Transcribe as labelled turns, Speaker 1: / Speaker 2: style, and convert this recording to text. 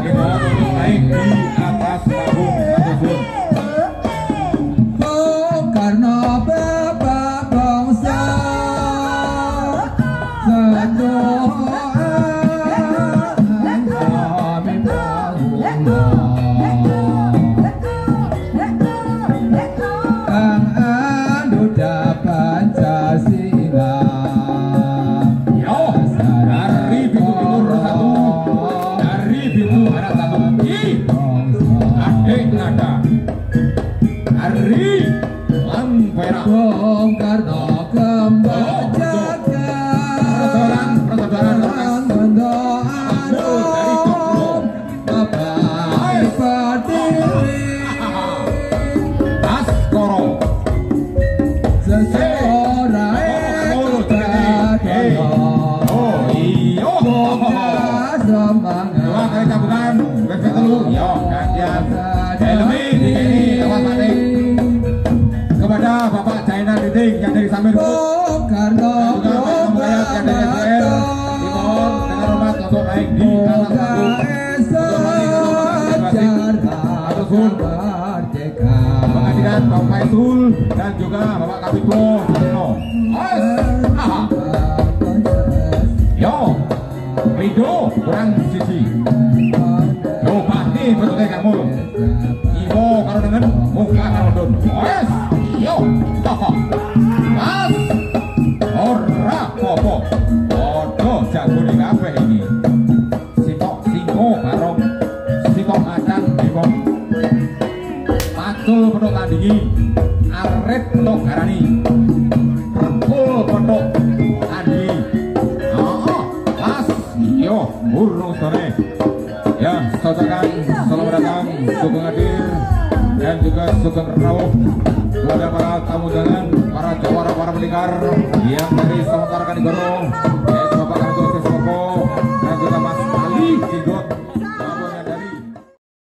Speaker 1: naik di atas panggung ataupun
Speaker 2: karena bapak bangsa sedoa kami Kang Anuda Pancasila
Speaker 1: dari Bitu Timur satu, dari Bitu Barat satu, adik nada dari Lampera
Speaker 2: Bung Karno kembali jaga
Speaker 1: persaudaraan dari Joglo
Speaker 2: Bapak Pertiwi
Speaker 1: Baskoro
Speaker 2: seseorang
Speaker 1: oh iyo
Speaker 2: semangat
Speaker 1: dua kali cabukan bebek telu yo gantian helmi ini awas manik kepada Bapak Jaina Titing yang dari Samir
Speaker 2: Bung Karno
Speaker 1: juga Pak Mulyat yang dari SPR dimohon dengan hormat untuk naik di atas panggung ataupun pengadilan Pak Faisul dan juga Bapak Kapitlo yo Rido kurang sisi yo pasti bentuknya kamu Iwo kalau dengan muka Ramadan yes yo tokoh mas ora popo podo jago di kafe ini sitok singo barong sitok macan bibong pacul penuh tandingi aret penuh garani rekul penuh tandingi mas yo burung sore ya socakan selamat datang Sugeng hadir dan juga Sugeng rawuh kepada para tamu undangan para jawara para pendekar yang dari Sementara Kanigoro